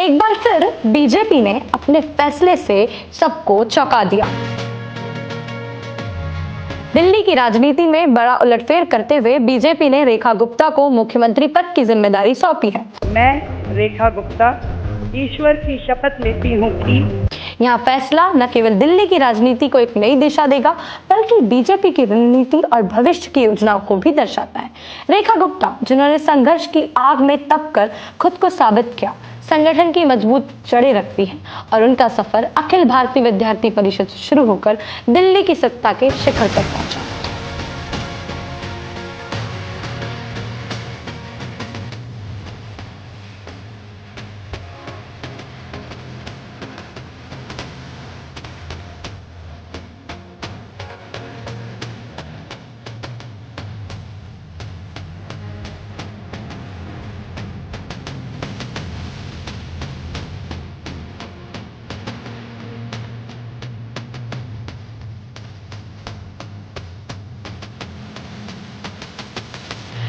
एक बार फिर बीजेपी ने अपने फैसले से सबको चौंका दिया। दिल्ली की राजनीति में बड़ा उलटफेर करते हुए बीजेपी ने रेखा गुप्ता को मुख्यमंत्री पद की जिम्मेदारी सौंपी है। मैं रेखा गुप्ता ईश्वर की शपथ लेती हूँ कि यह फैसला न केवल दिल्ली की राजनीति को एक नई दिशा देगा, बल्कि बीजेपी की रणनीति और भविष्य की योजनाओं को भी दर्शाता है। रेखा गुप्ता, जिन्होंने संघर्ष की आग में तप कर खुद को साबित किया, संगठन की मजबूत जड़ें रखती हैं और उनका सफर अखिल भारतीय विद्यार्थी परिषद से शुरू होकर दिल्ली की सत्ता के शिखर तक पहुंचा।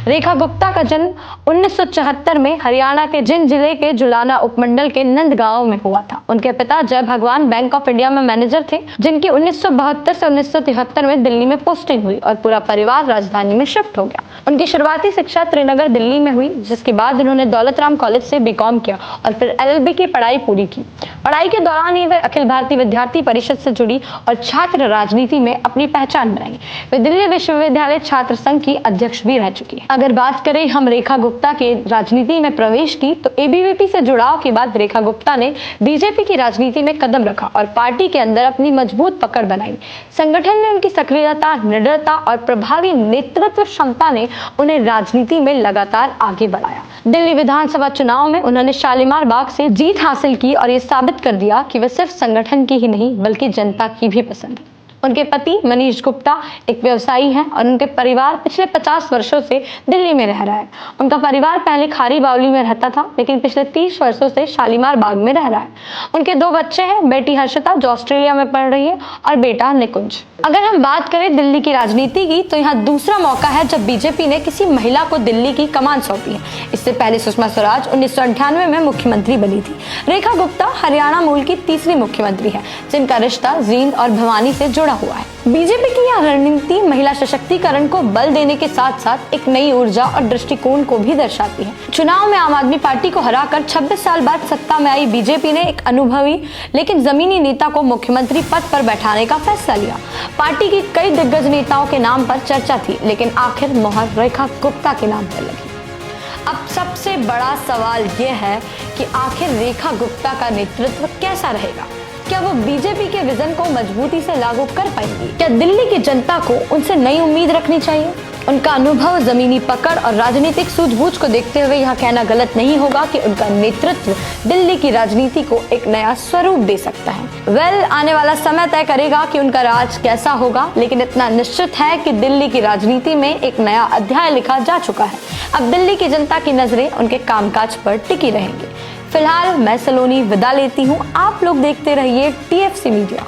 रेखा गुप्ता का जन्म 1974 में हरियाणा के जिंद जिले के जुलाना उपमंडल के नंदगांव में हुआ था। उनके पिता जय भगवान बैंक ऑफ इंडिया में मैनेजर थे, जिनकी 1972 से 1973 में दिल्ली में पोस्टिंग हुई और पूरा परिवार राजधानी में शिफ्ट हो गया। उनकी शुरुआती शिक्षा त्रिनगर दिल्ली में हुई, जिसके बाद उन्होंने दौलत राम कॉलेज से बीकॉम किया और फिर LLB की पढ़ाई पूरी की। पढ़ाई के दौरान ही वे अखिल भारतीय विद्यार्थी परिषद से जुड़ी और छात्र राजनीति में अपनी पहचान बनाई। वे दिल्ली विश्वविद्यालय छात्र संघ की अध्यक्ष भी रह चुकी है। अगर बात करें हम रेखा गुप्ता के राजनीति में प्रवेश की, तो ABVP से जुड़ाव के बाद रेखा गुप्ता ने बीजेपी की राजनीति में कदम रखा और पार्टी के अंदर अपनी मजबूत पकड़ बनाई। संगठन में उनकी सक्रियता, निडरता और प्रभावी नेतृत्व क्षमता ने उन्हें राजनीति में लगातार आगे बढ़ाया। दिल्ली विधानसभा चुनाव में उन्होंने शालीमार बाग से जीत हासिल की और ये साबित कर दिया कि वे सिर्फ संगठन की ही नहीं, बल्कि जनता की भी पसंद है। उनके पति मनीष गुप्ता एक व्यवसायी हैं और उनके परिवार पिछले 50 वर्षों से दिल्ली में रह रहा है। उनका परिवार पहले खारी बावली में रहता था, लेकिन पिछले 30 वर्षों से शालीमार बाग में रह रहा है। उनके 2 बच्चे हैं, बेटी हर्षिता जो ऑस्ट्रेलिया में पढ़ रही है और बेटा निकुंज। अगर हम बात करें दिल्ली की राजनीति की, तो यहाँ दूसरा मौका है जब बीजेपी ने किसी महिला को दिल्ली की कमान सौंपी है। इससे पहले सुषमा स्वराज 1998 में मुख्यमंत्री बनी थी। रेखा गुप्ता हरियाणा मूल की तीसरी मुख्यमंत्री है, जिनका रिश्ता जींद और भिवानी से जुड़ा हुआ है। बीजेपी की यह रणनीति महिला सशक्तिकरण को बल देने के साथ साथ एक नई ऊर्जा और दृष्टिकोण को भी दर्शाती है। चुनाव में आम आदमी पार्टी को हराकर 26 साल बाद सत्ता में आई बीजेपी ने एक अनुभवी लेकिन जमीनी नेता को मुख्यमंत्री पद पर बैठाने का फैसला लिया। पार्टी की कई दिग्गज नेताओं के नाम पर चर्चा थी, लेकिन आखिर मोहर रेखा गुप्ता के नाम पर लगी। अब सबसे बड़ा सवाल यह है कि आखिर रेखा गुप्ता का नेतृत्व कैसा रहेगा? क्या वो बीजेपी के विजन को मजबूती से लागू कर पाएंगी? क्या दिल्ली की जनता को उनसे नई उम्मीद रखनी चाहिए? उनका अनुभव, जमीनी पकड़ और राजनीतिक सूझबूझ को देखते हुए यह कहना गलत नहीं होगा कि उनका नेतृत्व दिल्ली की राजनीति को एक नया स्वरूप दे सकता है। आने वाला समय तय करेगा कि उनका राज कैसा होगा, लेकिन इतना निश्चित है कि दिल्ली की राजनीति में एक नया अध्याय लिखा जा चुका है। अब दिल्ली की जनता की नजरें उनके कामकाज पर टिकी रहेंगी। फिलहाल मैं सलोनी विदा लेती हूँ। आप लोग देखते रहिए TFC मीडिया।